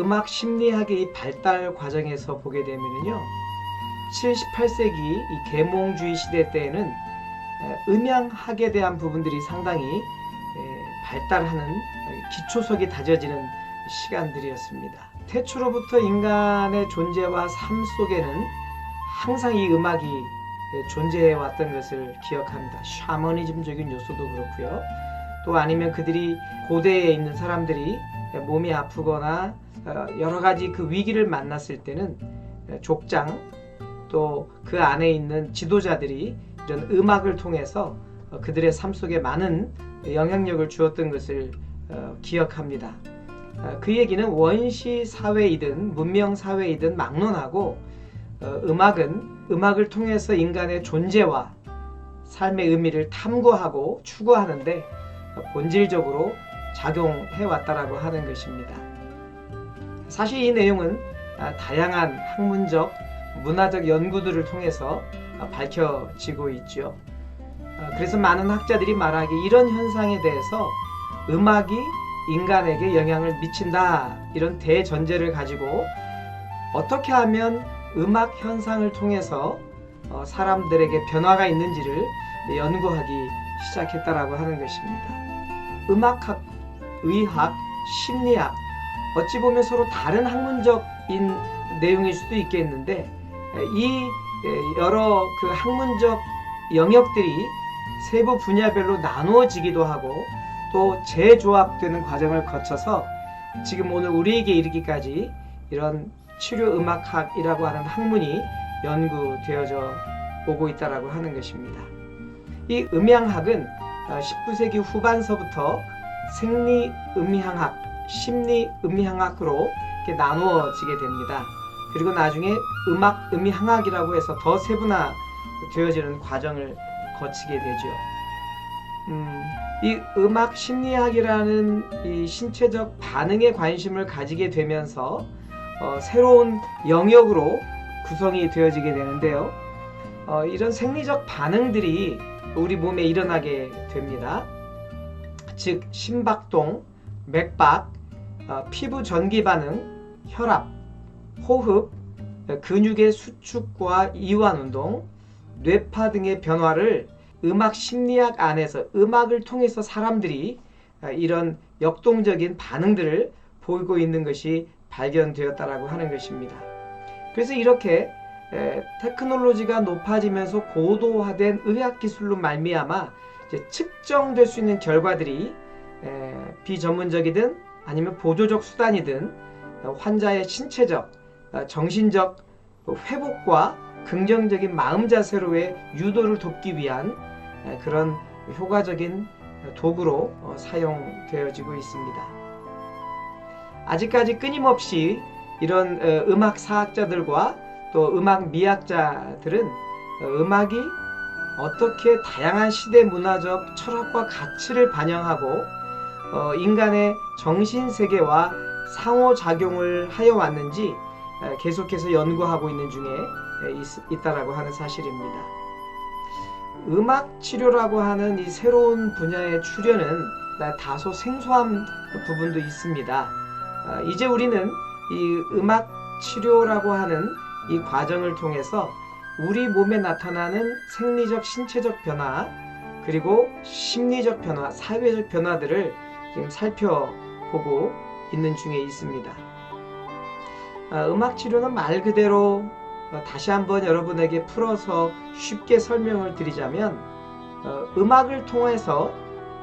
음악 심리학의 이 발달 과정에서 보게 되면요, 7, 18세기 이 계몽주의 시대 때에는 음향학에 대한 부분들이 상당히 발달하는 기초석이 다져지는 시간들이었습니다. 태초로부터 인간의 존재와 삶 속에는 항상 이 음악이 존재해 왔던 것을 기억합니다. 샤머니즘적인 요소도 그렇고요. 또 아니면 그들이 고대에 있는 사람들이 몸이 아프거나 여러 가지 그 위기를 만났을 때는 족장 또 그 안에 있는 지도자들이 이런 음악을 통해서 그들의 삶 속에 많은 영향력을 주었던 것을 기억합니다. 그 얘기는 원시 사회이든 문명 사회이든 막론하고 음악을 통해서 인간의 존재와 삶의 의미를 탐구하고 추구하는데 본질적으로 작용해 왔다라고 하는 것입니다. 사실 이 내용은 다양한 학문적, 문화적 연구들을 통해서 밝혀지고 있죠. 그래서 많은 학자들이 말하기에 이런 현상에 대해서 음악이 인간에게 영향을 미친다, 이런 대전제를 가지고 어떻게 하면 음악 현상을 통해서 사람들에게 변화가 있는지를 연구하기 시작했다라고 하는 것입니다. 음악학, 의학, 심리학, 어찌 보면 서로 다른 학문적인 내용일 수도 있겠는데 이 여러 그 학문적 영역들이 세부 분야별로 나누어지기도 하고 또 재조합되는 과정을 거쳐서 지금 오늘 우리에게 이르기까지 이런 치료음악학이라고 하는 학문이 연구되어져 오고 있다라고 하는 것입니다. 이 음향학은 19세기 후반서부터 생리음향학, 심리음향학으로 이렇게 나누어지게 됩니다. 그리고 나중에 음악음향학이라고 해서 더 세분화되어지는 과정을 거치게 되죠. 이 음악 심리학이라는 이 신체적 반응에 관심을 가지게 되면서 새로운 영역으로 구성이 되어지게 되는데요. 이런 생리적 반응들이 우리 몸에 일어나게 됩니다. 즉 심박동, 맥박, 피부 전기 반응, 혈압, 호흡, 근육의 수축과 이완 운동, 뇌파 등의 변화를 음악 심리학 안에서 음악을 통해서 사람들이 이런 역동적인 반응들을 보이고 있는 것이 발견되었다라고 하는 것입니다. 그래서 이렇게 테크놀로지가 높아지면서 고도화된 의학기술로 말미암아 이제 측정될 수 있는 결과들이 비전문적이든 아니면 보조적 수단이든 환자의 신체적, 정신적 회복과 긍정적인 마음 자세로의 유도를 돕기 위한 그런 효과적인 도구로 사용되어지고 있습니다. 아직까지 끊임없이 이런 음악 사학자들과 또 음악 미학자들은 음악이 어떻게 다양한 시대 문화적 철학과 가치를 반영하고 인간의 정신세계와 상호작용을 하여 왔는지 계속해서 연구하고 있는 중에 있다라고 하는 사실입니다. 음악 치료라고 하는 이 새로운 분야의 출현은 다소 생소한 부분도 있습니다. 이제 우리는 이 음악 치료라고 하는 이 과정을 통해서 우리 몸에 나타나는 생리적, 신체적 변화, 그리고 심리적 변화, 사회적 변화들을 지금 살펴보고 있는 중에 있습니다. 음악 치료는 말 그대로 다시 한번 여러분에게 풀어서 쉽게 설명을 드리자면 음악을 통해서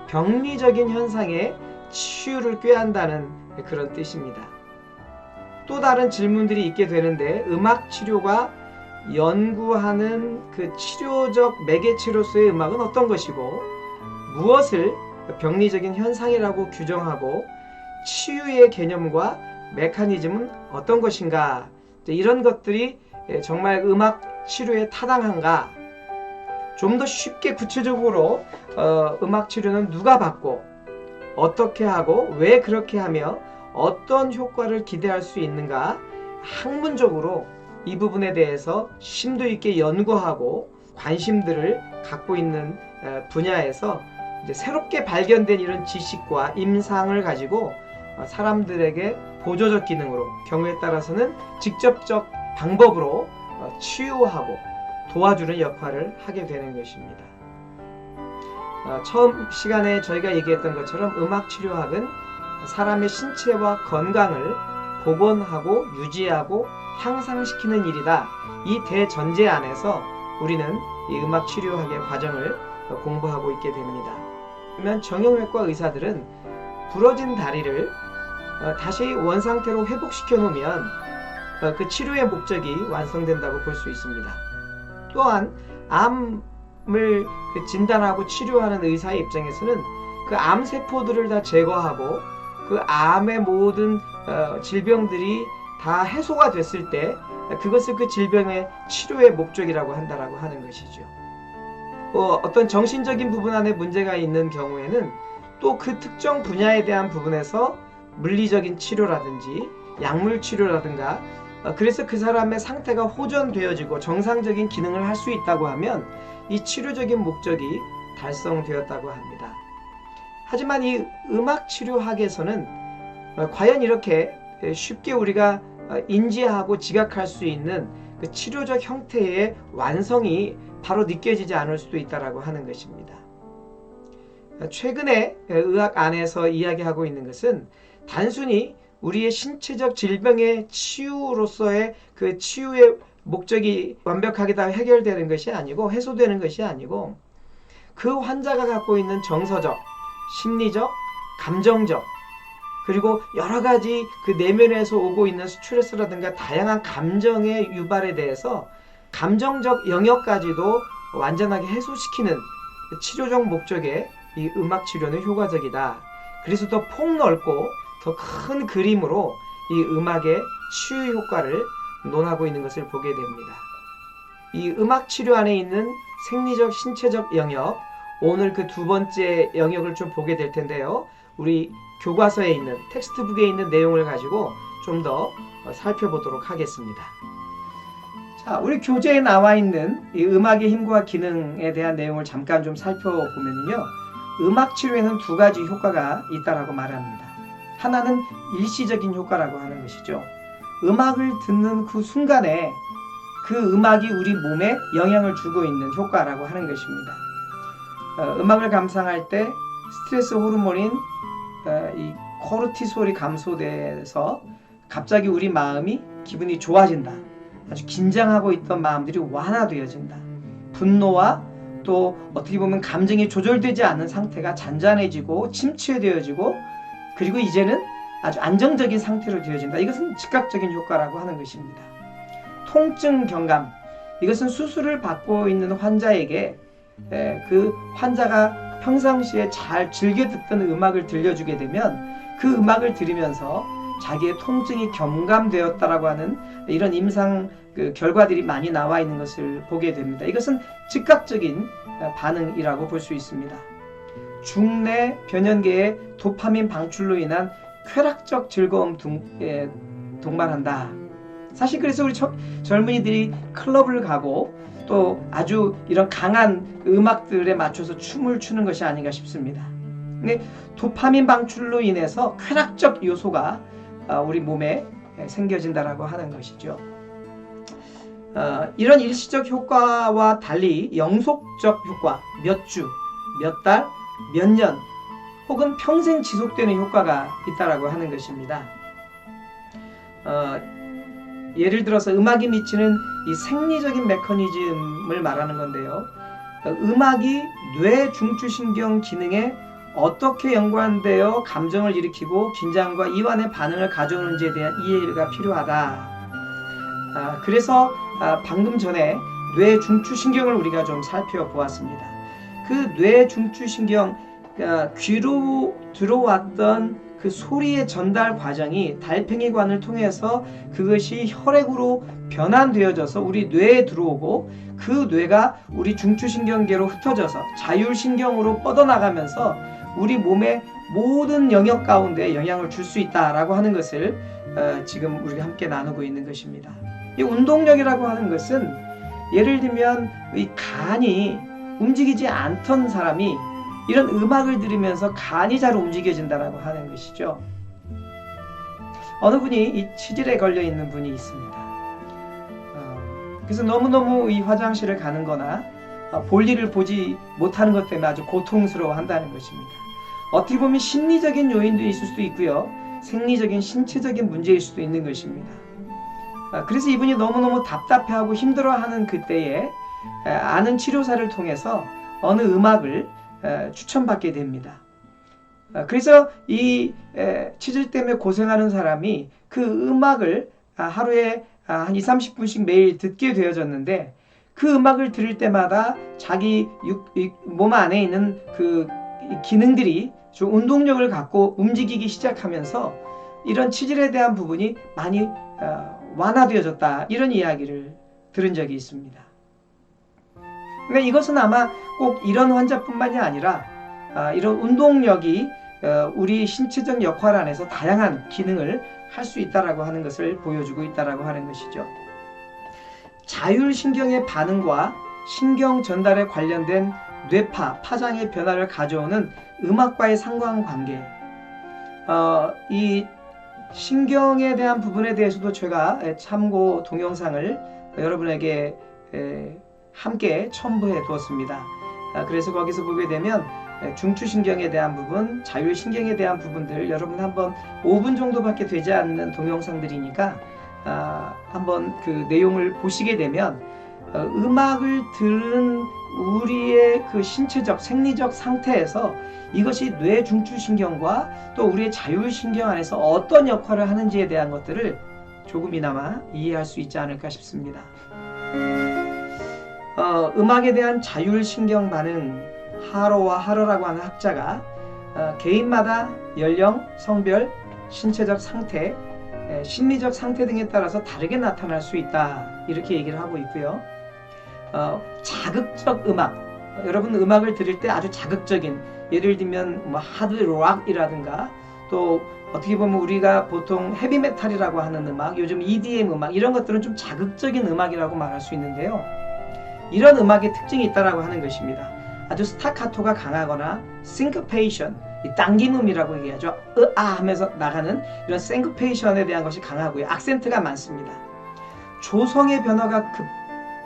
병리적인 현상에 치유를 꾀한다는 그런 뜻입니다. 또 다른 질문들이 있게 되는데 음악 치료가 연구하는 그 치료적 매개체로서의 음악은 어떤 것이고 무엇을 병리적인 현상이라고 규정하고 치유의 개념과 메커니즘은 어떤 것인가, 이런 것들이 정말 음악 치료에 타당한가, 좀 더 쉽게 구체적으로 음악 치료는 누가 받고 어떻게 하고 왜 그렇게 하며 어떤 효과를 기대할 수 있는가, 학문적으로 이 부분에 대해서 심도 있게 연구하고 관심들을 갖고 있는 분야에서 이제 새롭게 발견된 이런 지식과 임상을 가지고 사람들에게 보조적 기능으로, 경우에 따라서는 직접적 방법으로 치유하고 도와주는 역할을 하게 되는 것입니다. 처음 시간에 저희가 얘기했던 것처럼 음악치료학은 사람의 신체와 건강을 복원하고 유지하고 향상시키는 일이다. 이 대전제 안에서 우리는 이 음악치료학의 과정을 공부하고 있게 됩니다. 그러면 정형외과 의사들은 부러진 다리를 다시 원상태로 회복시켜 놓으면 그 치료의 목적이 완성된다고 볼 수 있습니다. 또한 암을 진단하고 치료하는 의사의 입장에서는 그 암세포들을 다 제거하고 그 암의 모든 질병들이 다 해소가 됐을 때 그것을 그 질병의 치료의 목적이라고 한다라고 하는 것이죠. 어떤 정신적인 부분 안에 문제가 있는 경우에는 또 그 특정 분야에 대한 부분에서 물리적인 치료라든지 약물 치료라든가 그래서 그 사람의 상태가 호전되어지고 정상적인 기능을 할 수 있다고 하면 이 치료적인 목적이 달성되었다고 합니다. 하지만 이 음악치료학에서는 과연 이렇게 쉽게 우리가 인지하고 지각할 수 있는 그 치료적 형태의 완성이 바로 느껴지지 않을 수도 있다고 하는 것입니다. 최근에 의학 안에서 이야기하고 있는 것은 단순히 우리의 신체적 질병의 치유로서의 그 치유의 목적이 완벽하게 다 해결되는 것이 아니고 해소되는 것이 아니고 그 환자가 갖고 있는 정서적, 심리적, 감정적 그리고 여러 가지 그 내면에서 오고 있는 스트레스라든가 다양한 감정의 유발에 대해서 감정적 영역까지도 완전하게 해소시키는 치료적 목적의 이 음악치료는 효과적이다. 그래서 더 폭넓고 더 큰 그림으로 이 음악의 치유 효과를 논하고 있는 것을 보게 됩니다. 이 음악치료 안에 있는 생리적, 신체적 영역, 오늘 그 두 번째 영역을 좀 보게 될 텐데요. 우리 교과서에 있는 텍스트북에 있는 내용을 가지고 좀 더 살펴보도록 하겠습니다. 자, 우리 교재에 나와 있는 이 음악의 힘과 기능에 대한 내용을 잠깐 좀 살펴보면요. 음악 치료에는 두 가지 효과가 있다라고 말합니다. 하나는 일시적인 효과라고 하는 것이죠. 음악을 듣는 그 순간에 그 음악이 우리 몸에 영향을 주고 있는 효과라고 하는 것입니다. 음악을 감상할 때 스트레스 호르몬인 이 코르티솔이 감소돼서 갑자기 우리 마음이 기분이 좋아진다. 아주 긴장하고 있던 마음들이 완화되어진다. 분노와 또 어떻게 보면 감정이 조절되지 않는 상태가 잔잔해지고 침체되어지고 그리고 이제는 아주 안정적인 상태로 되어진다. 이것은 즉각적인 효과라고 하는 것입니다. 통증 경감, 이것은 수술을 받고 있는 환자에게 그 환자가 평상시에 잘 즐겨 듣던 음악을 들려주게 되면 그 음악을 들으면서 자기의 통증이 경감되었다라고 하는 이런 임상 결과들이 많이 나와 있는 것을 보게 됩니다. 이것은 즉각적인 반응이라고 볼 수 있습니다. 중내 변연계의 도파민 방출로 인한 쾌락적 즐거움 동반한다. 사실 그래서 우리 젊은이들이 클럽을 가고 또 아주 이런 강한 음악들에 맞춰서 춤을 추는 것이 아닌가 싶습니다. 근데 도파민 방출로 인해서 쾌락적 요소가 우리 몸에 생겨진다라고 하는 것이죠. 이런 일시적 효과와 달리 영속적 효과, 몇 주, 몇 달, 몇 년 혹은 평생 지속되는 효과가 있다라고 하는 것입니다. 예를 들어서 음악이 미치는 이 생리적인 메커니즘을 말하는 건데요. 음악이 뇌 중추신경 기능에 어떻게 연관되어 감정을 일으키고 긴장과 이완의 반응을 가져오는지에 대한 이해가 필요하다. 그래서 방금 전에 뇌 중추신경을 우리가 좀 살펴보았습니다. 그 뇌 중추신경, 귀로 들어왔던 그 소리의 전달 과정이 달팽이관을 통해서 그것이 혈액으로 변환되어져서 우리 뇌에 들어오고 그 뇌가 우리 중추신경계로 흩어져서 자율신경으로 뻗어나가면서 우리 몸의 모든 영역 가운데 영향을 줄 수 있다라고 하는 것을 지금 우리가 함께 나누고 있는 것입니다. 이 운동력이라고 하는 것은 예를 들면 이 간이 움직이지 않던 사람이 이런 음악을 들으면서 간이 잘 움직여진다라고 하는 것이죠. 어느 분이 이 치질에 걸려 있는 분이 있습니다. 그래서 너무너무 이 화장실을 가는 거나 볼일을 보지 못하는 것 때문에 아주 고통스러워 한다는 것입니다. 어떻게 보면 심리적인 요인도 있을 수도 있고요. 생리적인 신체적인 문제일 수도 있는 것입니다. 그래서 이분이 너무너무 답답해하고 힘들어하는 그때에 아는 치료사를 통해서 어느 음악을 추천받게 됩니다. 그래서 이 치질 때문에 고생하는 사람이 그 음악을 하루에 한 20-30분씩 매일 듣게 되어졌는데, 그 음악을 들을 때마다 자기 몸 안에 있는 그 기능들이 좀 운동력을 갖고 움직이기 시작하면서 이런 치질에 대한 부분이 많이 완화되어졌다, 이런 이야기를 들은 적이 있습니다. 그러니까 이것은 아마 꼭 이런 환자뿐만이 아니라 이런 운동력이 우리 신체적 역할 안에서 다양한 기능을 할 수 있다라고 하는 것을 보여주고 있다라고 하는 것이죠. 자율신경의 반응과 신경 전달에 관련된 뇌파, 파장의 변화를 가져오는 음악과의 상관관계, 이 신경에 대한 부분에 대해서도 제가 참고 동영상을 여러분에게 함께 첨부해 두었습니다. 그래서 거기서 보게 되면 중추신경에 대한 부분, 자율신경에 대한 부분들 여러분 한번 5분 정도밖에 되지 않는 동영상들이니까 한번 그 내용을 보시게 되면 음악을 들은 우리의 그 신체적, 생리적 상태에서 이것이 뇌 중추신경과 또 우리의 자율신경 안에서 어떤 역할을 하는지에 대한 것들을 조금이나마 이해할 수 있지 않을까 싶습니다. 음악에 대한 자율신경 반응, 하로와 하러라고 하는 학자가 개인마다 연령, 성별, 신체적 상태, 심리적 상태 등에 따라서 다르게 나타날 수 있다, 이렇게 얘기를 하고 있고요. 자극적 음악, 여러분 음악을 들을 때 아주 자극적인, 예를 들면 뭐 하드 락이라든가 또 어떻게 보면 우리가 보통 헤비메탈이라고 하는 음악, 요즘 EDM 음악, 이런 것들은 좀 자극적인 음악이라고 말할 수 있는데요. 이런 음악의 특징이 있다라고 하는 것입니다. 아주 스타카토가 강하거나 싱크페이션, 당김음이라고 얘기하죠. 하면서 나가는 이런 싱크페이션에 대한 것이 강하고요. 악센트가 많습니다. 조성의 변화가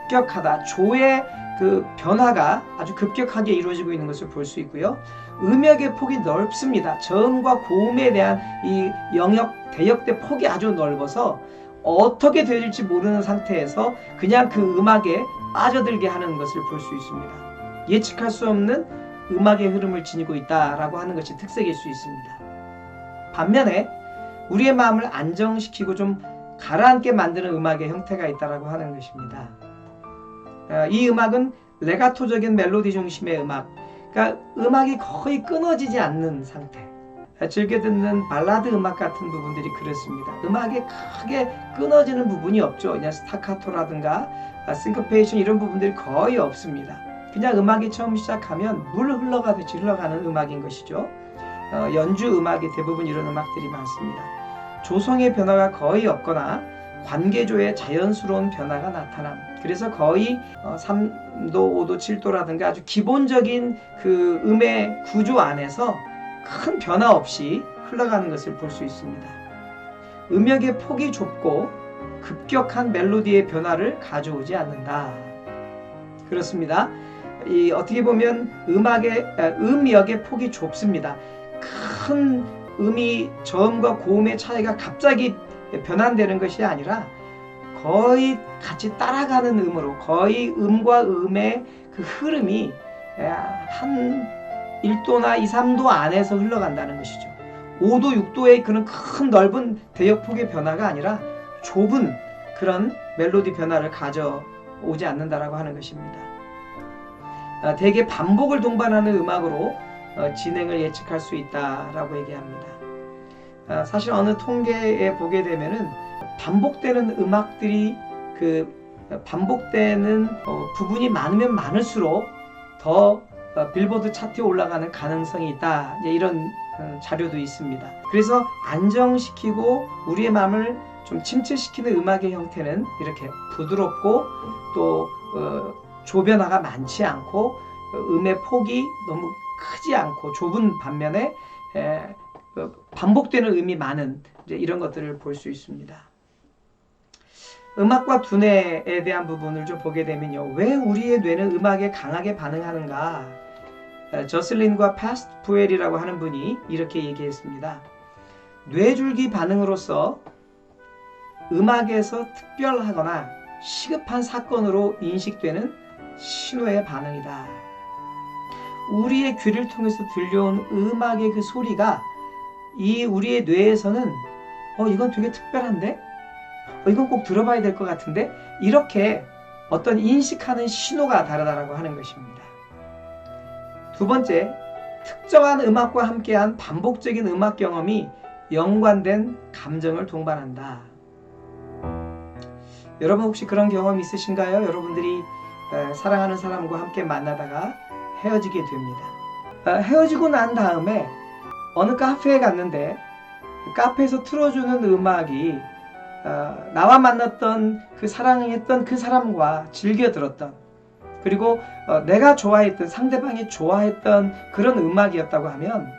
급격하다. 조의 그 변화가 아주 급격하게 이루어지고 있는 것을 볼 수 있고요. 음역의 폭이 넓습니다. 저음과 고음에 대한 이 영역, 대역대 폭이 아주 넓어서 어떻게 될지 모르는 상태에서 그냥 그 음악에 빠져들게 하는 것을 볼 수 있습니다. 예측할 수 없는 음악의 흐름을 지니고 있다라고 하는 것이 특색일 수 있습니다. 반면에 우리의 마음을 안정시키고 좀 가라앉게 만드는 음악의 형태가 있다라고 하는 것입니다. 이 음악은 레가토적인 멜로디 중심의 음악, 그러니까 음악이 거의 끊어지지 않는 상태, 즐겨 듣는 발라드 음악 같은 부분들이 그렇습니다. 음악에 크게 끊어지는 부분이 없죠. 그냥 스타카토라든가 싱크페이션 이런 부분들이 거의 없습니다. 그냥 음악이 처음 시작하면 물 흘러가듯이 흘러가는 음악인 것이죠. 연주 음악이 대부분 이런 음악들이 많습니다. 조성의 변화가 거의 없거나 관계조의 자연스러운 변화가 나타남. 그래서 거의 3도, 5도, 7도라든가 아주 기본적인 그 음의 구조 안에서 큰 변화 없이 흘러가는 것을 볼 수 있습니다. 음역의 폭이 좁고 급격한 멜로디의 변화를 가져오지 않는다. 그렇습니다. 어떻게 보면 음역의 폭이 좁습니다. 큰 음이 저음과 고음의 차이가 갑자기 변환되는 것이 아니라 거의 같이 따라가는 음으로, 거의 음과 음의 그 흐름이 한 1도나 2, 3도 안에서 흘러간다는 것이죠. 5도, 6도의 그런 큰 넓은 대역폭의 변화가 아니라 좁은 그런 멜로디 변화를 가져오지 않는다라고 하는 것입니다. 대개 반복을 동반하는 음악으로 진행을 예측할 수 있다라고 얘기합니다. 사실 어느 통계에 보게 되면은 반복되는 음악들이 반복되는 부분이 많으면 많을수록 더 빌보드 차트에 올라가는 가능성이 있다, 이런 자료도 있습니다. 그래서 안정시키고 우리의 마음을 좀 침체시키는 음악의 형태는 이렇게 부드럽고 또 조변화가 많지 않고 음의 폭이 너무 크지 않고 좁은 반면에 반복되는 음이 많은 이제 이런 것들을 볼 수 있습니다. 음악과 두뇌에 대한 부분을 좀 보게 되면요. 왜 우리의 뇌는 음악에 강하게 반응하는가? 저슬린과 파스트푸엘이라고 하는 분이 이렇게 얘기했습니다. 뇌줄기 반응으로서 음악에서 특별하거나 시급한 사건으로 인식되는 신호의 반응이다. 우리의 귀를 통해서 들려온 음악의 그 소리가 이 우리의 뇌에서는 이건 되게 특별한데? 이건 꼭 들어봐야 될 것 같은데? 이렇게 어떤 인식하는 신호가 다르다라고 하는 것입니다. 두 번째, 특정한 음악과 함께한 반복적인 음악 경험이 연관된 감정을 동반한다. 여러분 혹시 그런 경험 있으신가요? 여러분들이 사랑하는 사람과 함께 만나다가 헤어지게 됩니다. 헤어지고 난 다음에 어느 카페에 갔는데 카페에서 틀어주는 음악이 나와 만났던 그 사랑했던 그 사람과 즐겨 들었던 그리고 내가 좋아했던 상대방이 좋아했던 그런 음악이었다고 하면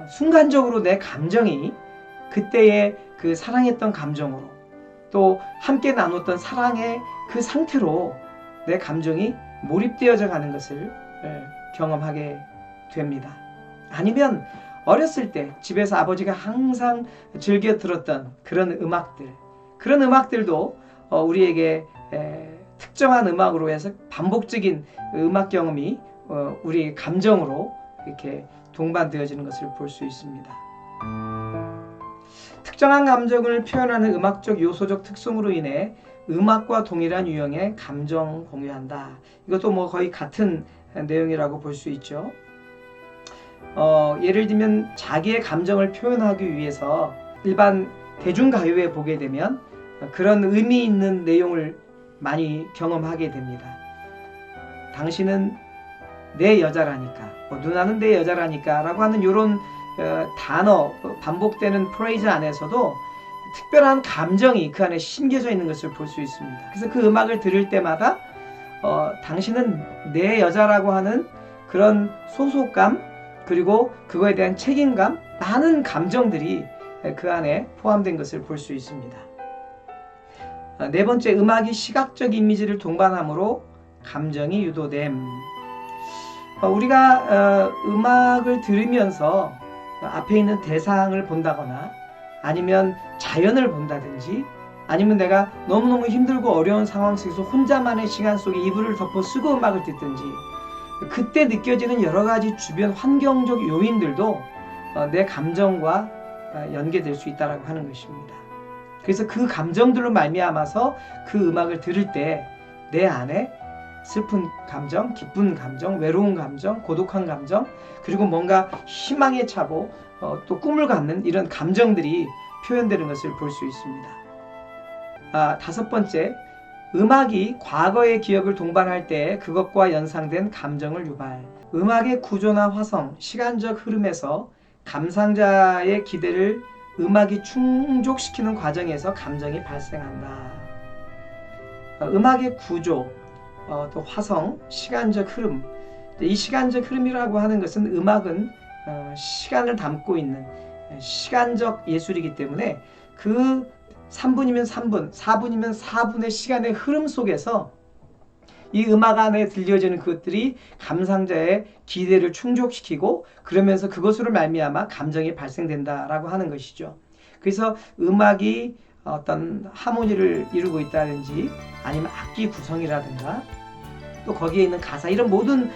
순간적으로 내 감정이 그때의 그 사랑했던 감정으로 또 함께 나눴던 사랑의 그 상태로 내 감정이 몰입되어져 가는 것을 경험하게 됩니다. 아니면 어렸을 때 집에서 아버지가 항상 즐겨 들었던 그런 음악들, 그런 음악들도 우리에게 특정한 음악으로 해서 반복적인 음악 경험이 우리 감정으로 이렇게 동반되어지는 것을 볼 수 있습니다. 특정한 감정을 표현하는 음악적 요소적 특성으로 인해 음악과 동일한 유형의 감정 공유한다. 이것도 뭐 거의 같은 내용이라고 볼 수 있죠. 예를 들면 자기의 감정을 표현하기 위해서 일반 대중가요에 보게 되면 그런 의미 있는 내용을 많이 경험하게 됩니다. 당신은 내 여자라니까, 누나는 내 여자라니까 라고 하는 이런 단어, 반복되는 프레이즈 안에서도 특별한 감정이 그 안에 심겨져 있는 것을 볼 수 있습니다. 그래서 그 음악을 들을 때마다 당신은 내 여자라고 하는 그런 소속감 그리고 그거에 대한 책임감, 많은 감정들이 그 안에 포함된 것을 볼 수 있습니다. 네 번째, 음악이 시각적 이미지를 동반함으로 감정이 유도됨. 우리가 음악을 들으면서 앞에 있는 대상을 본다거나 아니면 자연을 본다든지 아니면 내가 너무너무 힘들고 어려운 상황 속에서 혼자만의 시간 속에 이불을 덮어 쓰고 음악을 듣든지 그때 느껴지는 여러 가지 주변 환경적 요인들도 내 감정과 연계될 수 있다고 하는 것입니다. 그래서 그 감정들로 말미암아서 그 음악을 들을 때 내 안에 슬픈 감정, 기쁜 감정, 외로운 감정, 고독한 감정 그리고 뭔가 희망에 차고 또 꿈을 갖는 이런 감정들이 표현되는 것을 볼 수 있습니다. 다섯 번째, 음악이 과거의 기억을 동반할 때 그것과 연상된 감정을 유발. 음악의 구조나 화성, 시간적 흐름에서 감상자의 기대를 음악이 충족시키는 과정에서 감정이 발생한다. 음악의 구조, 또 화성, 시간적 흐름. 이 시간적 흐름이라고 하는 것은 음악은 시간을 담고 있는 시간적 예술이기 때문에 그 3분이면 3분, 4분이면 4분의 시간의 흐름 속에서 이 음악 안에 들려지는 그것들이 감상자의 기대를 충족시키고 그러면서 그것으로 말미암아 감정이 발생된다라고 하는 것이죠. 그래서 음악이 어떤 하모니를 이루고 있다든지 아니면 악기 구성이라든가 또 거기에 있는 가사 이런 모든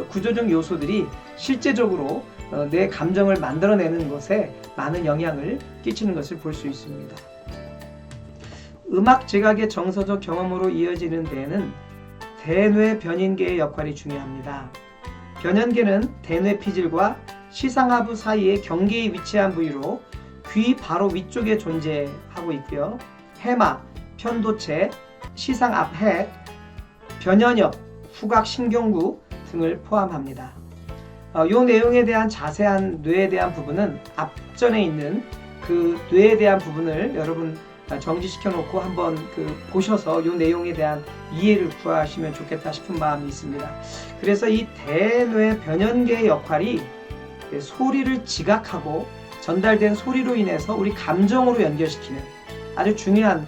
구조적 요소들이 실제적으로 내 감정을 만들어내는 것에 많은 영향을 끼치는 것을 볼 수 있습니다. 음악 지각의 정서적 경험으로 이어지는 데에는 대뇌 변인계의 역할이 중요합니다. 변연계는 대뇌 피질과 시상하부 사이의 경계에 위치한 부위로 귀 바로 위쪽에 존재하고 있고요. 해마, 편도체, 시상 앞핵, 변연엽, 후각 신경구 등을 포함합니다. 이 내용에 대한 자세한 뇌에 대한 부분은 앞전에 있는 그 뇌에 대한 부분을 여러분 정지시켜 놓고 한번 보셔서 이 내용에 대한 이해를 구하시면 좋겠다 싶은 마음이 있습니다. 그래서 이 대뇌 변연계의 역할이 소리를 지각하고 전달된 소리로 인해서 우리 감정으로 연결시키는 아주 중요한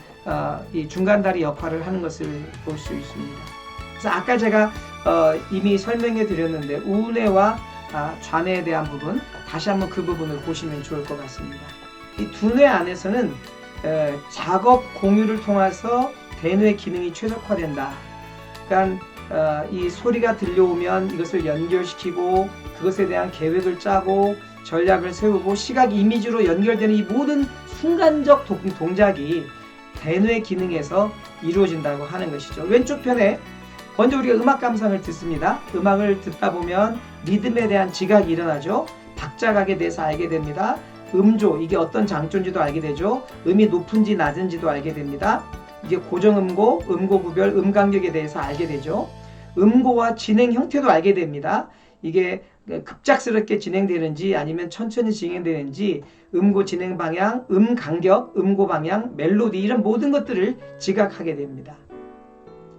이 중간다리 역할을 하는 것을 볼 수 있습니다. 그래서 아까 제가 이미 설명해 드렸는데 우뇌와 좌뇌에 대한 부분, 다시 한번 그 부분을 보시면 좋을 것 같습니다. 이 두뇌 안에서는 작업 공유를 통해서 대뇌 기능이 최적화된다. 그러니까 이 소리가 들려오면 이것을 연결시키고 그것에 대한 계획을 짜고 전략을 세우고 시각 이미지로 연결되는 이 모든 순간적 동작이 대뇌 기능에서 이루어진다고 하는 것이죠. 왼쪽 편에 먼저 우리가 음악 감상을 듣습니다. 음악을 듣다 보면 리듬에 대한 지각이 일어나죠. 박자각에 대해서 알게 됩니다. 음조, 이게 어떤 장조인지도 알게 되죠. 음이 높은지 낮은지도 알게 됩니다. 이게 고정음고, 음고 구별, 음간격에 대해서 알게 되죠. 음고와 진행 형태도 알게 됩니다. 이게 급작스럽게 진행되는지 아니면 천천히 진행되는지, 음고 진행 방향, 음 간격, 음고 방향, 멜로디, 이런 모든 것들을 지각하게 됩니다.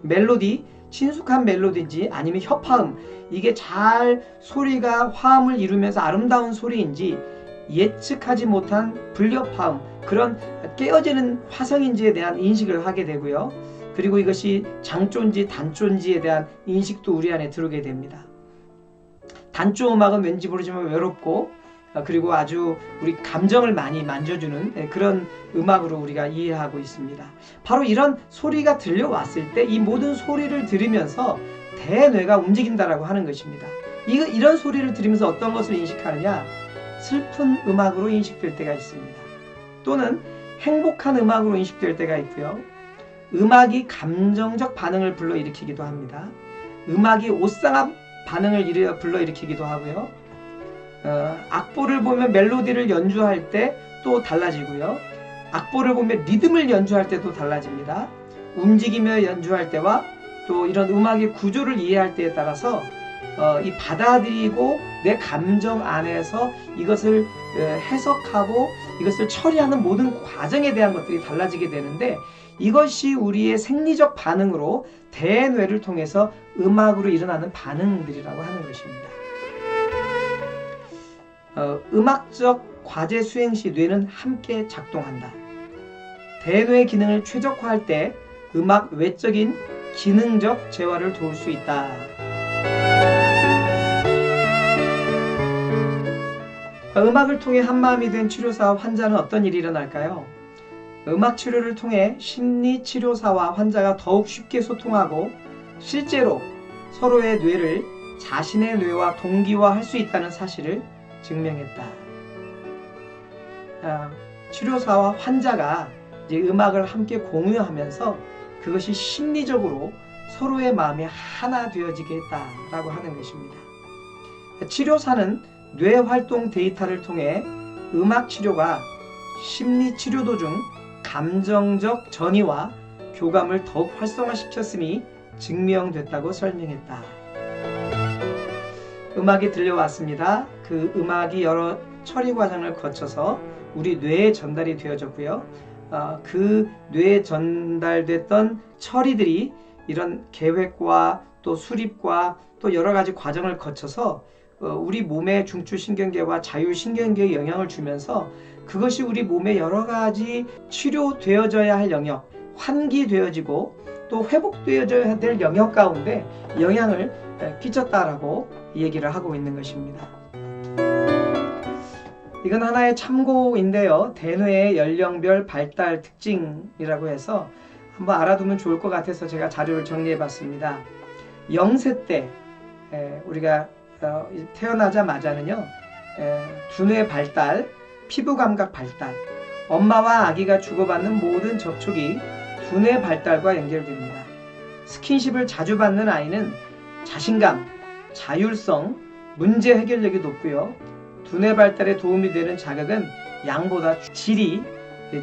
멜로디, 친숙한 멜로디인지 아니면 협화음, 이게 잘 소리가 화음을 이루면서 아름다운 소리인지 예측하지 못한 불협화음, 그런 깨어지는 화성인지에 대한 인식을 하게 되고요. 그리고 이것이 장조인지 단조인지에 대한 인식도 우리 안에 들어오게 됩니다. 단조 음악은 왠지 모르지만 외롭고 그리고 아주 우리 감정을 많이 만져주는 그런 음악으로 우리가 이해하고 있습니다. 바로 이런 소리가 들려왔을 때 이 모든 소리를 들으면서 대뇌가 움직인다라고 하는 것입니다. 이런 소리를 들으면서 어떤 것을 인식하느냐? 슬픈 음악으로 인식될 때가 있습니다. 또는 행복한 음악으로 인식될 때가 있고요. 음악이 감정적 반응을 불러일으키기도 합니다. 음악이 오쌍한 반응을 불러일으키기도 하고요. 악보를 보면 멜로디를 연주할 때 또 달라지고요. 악보를 보면 리듬을 연주할 때도 달라집니다. 움직이며 연주할 때와 또 이런 음악의 구조를 이해할 때에 따라서 이 받아들이고 내 감정 안에서 이것을 해석하고 이것을 처리하는 모든 과정에 대한 것들이 달라지게 되는데, 이것이 우리의 생리적 반응으로 대뇌를 통해서 음악으로 일어나는 반응들이라고 하는 것입니다. 음악적 과제 수행 시 뇌는 함께 작동한다. 대뇌 기능을 최적화할 때 음악 외적인 기능적 재활을 도울 수 있다. 음악을 통해 한마음이 된 치료사와 환자는 어떤 일이 일어날까요? 음악 치료를 통해 심리치료사와 환자가 더욱 쉽게 소통하고 실제로 서로의 뇌를 자신의 뇌와 동기화할 수 있다는 사실을 증명했다. 치료사와 환자가 이제 음악을 함께 공유하면서 그것이 심리적으로 서로의 마음이 하나 되어지게 했다라고 하는 것입니다. 치료사는 뇌활동 데이터를 통해 음악 치료가 심리 치료도 중 감정적 전이와 교감을 더욱 활성화시켰음이 증명됐다고 설명했다. 음악이 들려왔습니다. 그 음악이 여러 처리 과정을 거쳐서 우리 뇌에 전달이 되어졌고요. 그 뇌에 전달됐던 처리들이 이런 계획과 또 수립과 또 여러 가지 과정을 거쳐서 우리 몸의 중추신경계와 자율신경계에 영향을 주면서 그것이 우리 몸의 여러 가지 치료되어져야 할 영역, 환기되어지고 또 회복되어져야 될 영역 가운데 영향을 끼쳤다라고 얘기를 하고 있는 것입니다. 이건 하나의 참고인데요. 대뇌의 연령별 발달 특징이라고 해서 한번 알아두면 좋을 것 같아서 제가 자료를 정리해 봤습니다. 0세 때 우리가 태어나자마자는요, 두뇌 발달, 피부 감각 발달, 엄마와 아기가 주고받는 모든 접촉이 두뇌 발달과 연결됩니다. 스킨십을 자주 받는 아이는 자신감, 자율성, 문제 해결력이 높고요. 두뇌 발달에 도움이 되는 자극은 양보다 질이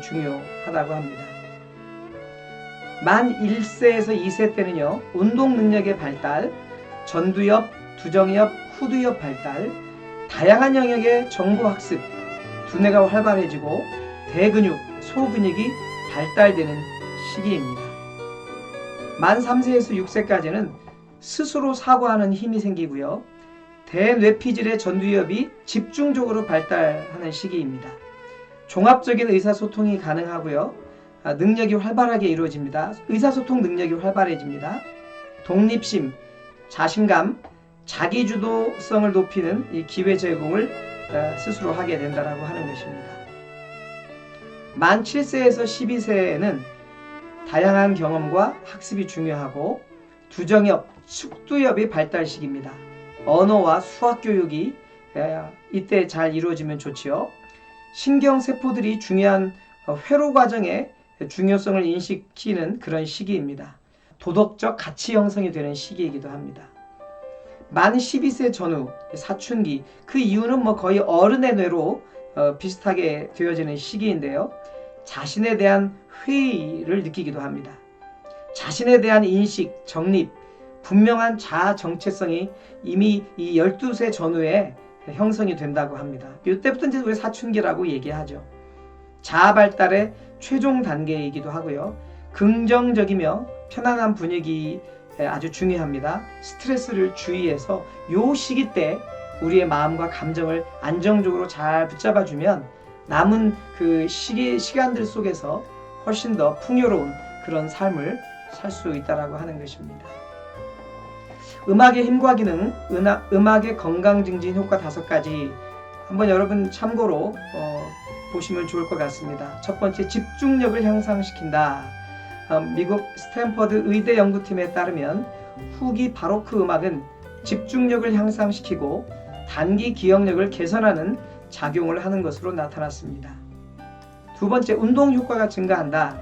중요하다고 합니다. 만 1세에서 2세 때는요, 운동 능력의 발달, 전두엽, 두정엽, 후두엽 발달, 다양한 영역의 정보 학습, 두뇌가 활발해지고 대근육, 소근육이 발달되는 시기입니다. 만 3세에서 6세까지는 스스로 사고하는 힘이 생기고요. 대뇌피질의 전두엽이 집중적으로 발달하는 시기입니다. 종합적인 의사소통이 가능하고요. 능력이 활발하게 이루어집니다. 의사소통 능력이 활발해집니다. 독립심, 자신감, 자기주도성을 높이는 이 기회 제공을 스스로 하게 된다라고 하는 것입니다. 만 7세에서 12세에는 다양한 경험과 학습이 중요하고 두정엽, 숙두엽이 발달 시기입니다. 언어와 수학 교육이 이때 잘 이루어지면 좋지요. 신경세포들이 중요한 회로 과정의 중요성을 인식시키는 그런 시기입니다. 도덕적 가치 형성이 되는 시기이기도 합니다. 만 12세 전후 사춘기, 그 이유는 거의 어른의 뇌로 비슷하게 되어지는 시기인데요. 자신에 대한 회의를 느끼기도 합니다. 자신에 대한 인식, 정립, 분명한 자아 정체성이 이미 이 12세 전후에 형성이 된다고 합니다. 이때부터 이제 우리 사춘기라고 얘기하죠. 자아 발달의 최종 단계이기도 하고요. 긍정적이며 편안한 분위기 아주 중요합니다. 스트레스를 주의해서 이 시기 때 우리의 마음과 감정을 안정적으로 잘 붙잡아주면 남은 그 시간들 속에서 훨씬 더 풍요로운 그런 삶을 살 수 있다라고 하는 것입니다. 음악의 힘과 기능, 음악의 건강 증진 효과 5가지 한번 여러분 참고로 보시면 좋을 것 같습니다. 첫 번째, 집중력을 향상시킨다. 미국 스탠퍼드 의대 연구팀에 따르면 후기 바로크 음악은 집중력을 향상시키고 단기 기억력을 개선하는 작용을 하는 것으로 나타났습니다. 두 번째, 운동 효과가 증가한다.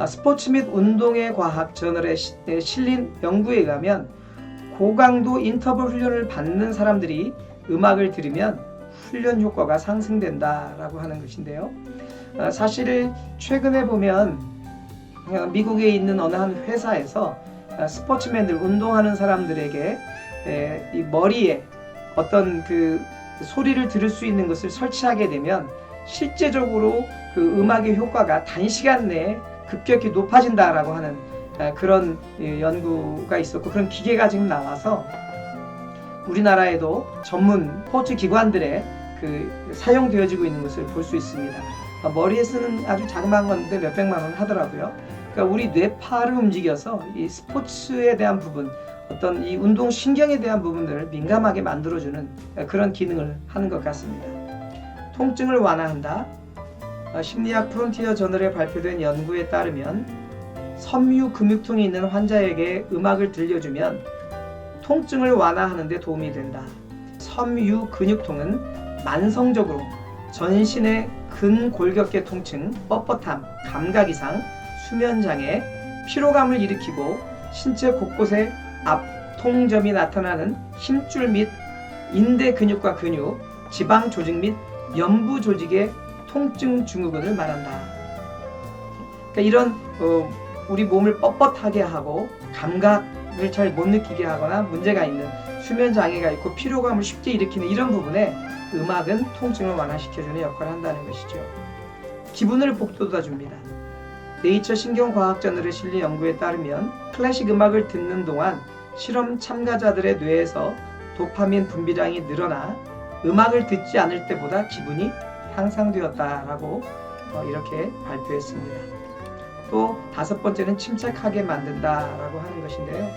스포츠 및 운동의 과학 저널에 실린 연구에 의하면 고강도 인터벌 훈련을 받는 사람들이 음악을 들으면 훈련 효과가 상승된다라고 하는 것인데요. 사실 최근에 보면 미국에 있는 어느 한 회사에서 스포츠맨들, 운동하는 사람들에게 이 머리에 어떤 그 소리를 들을 수 있는 것을 설치하게 되면 실제적으로 그 음악의 효과가 단시간 내에 급격히 높아진다라고 하는 그런 연구가 있었고, 그런 기계가 지금 나와서 우리나라에도 전문 스포츠 기관들에 사용되어지고 있는 것을 볼 수 있습니다. 머리에 쓰는 아주 자그마한 건데 몇백만 원 하더라고요. 그러니까 우리 뇌파를 움직여서 이 스포츠에 대한 부분, 어떤 이 운동 신경에 대한 부분들을 민감하게 만들어주는 그런 기능을 하는 것 같습니다. 통증을 완화한다. 심리학 프론티어 저널에 발표된 연구에 따르면 섬유 근육통이 있는 환자에게 음악을 들려주면 통증을 완화하는 데 도움이 된다. 섬유 근육통은 만성적으로 전신의 근골격계 통증, 뻣뻣함, 감각 이상, 수면장애, 피로감을 일으키고 신체 곳곳에 압통점이 나타나는 힘줄 및 인대 근육과 근육, 지방 조직 및 연부 조직의 통증 증후군을 말한다. 그러니까 이런 우리 몸을 뻣뻣하게 하고 감각을 잘 못 느끼게 하거나 문제가 있는 수면 장애가 있고 피로감을 쉽게 일으키는 이런 부분에 음악은 통증을 완화시켜주는 역할을 한다는 것이죠. 기분을 북돋아줍니다. 네이처 신경과학 저널에 실린 연구에 따르면 클래식 음악을 듣는 동안 실험 참가자들의 뇌에서 도파민 분비량이 늘어나 음악을 듣지 않을 때보다 기분이 향상되었다라고 이렇게 발표했습니다. 또 5번째는 침착하게 만든다라고 하는 것인데요.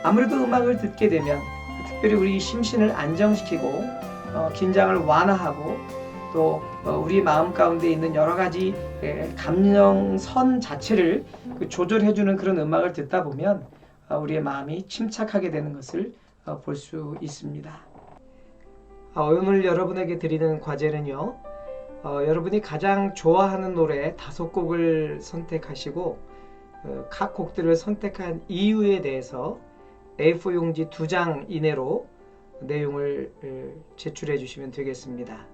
아무래도 음악을 듣게 되면 특별히 우리 심신을 안정시키고 긴장을 완화하고 또 우리 마음 가운데 있는 여러 가지 감정선 자체를 조절해주는 그런 음악을 듣다 보면 우리의 마음이 침착하게 되는 것을 볼 수 있습니다. 오늘 여러분에게 드리는 과제는요, 여러분이 가장 좋아하는 노래 5곡을 선택하시고 각 곡들을 선택한 이유에 대해서 A4 용지 2장 이내로 내용을 제출해 주시면 되겠습니다.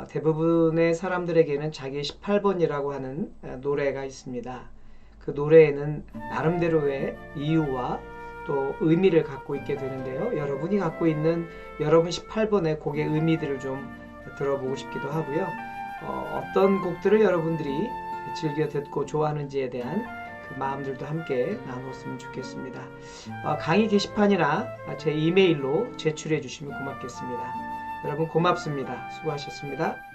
대부분의 사람들에게는 자기 18번이라고 하는 노래가 있습니다. 그 노래에는 나름대로의 이유와 또 의미를 갖고 있게 되는데요. 여러분이 갖고 있는 여러분 18번의 곡의 의미들을 좀 들어보고 싶기도 하고요. 어떤 곡들을 여러분들이 즐겨 듣고 좋아하는지에 대한 그 마음들도 함께 나눴으면 좋겠습니다. 강의 게시판이나 제 이메일로 제출해 주시면 고맙겠습니다. 여러분 고맙습니다. 수고하셨습니다.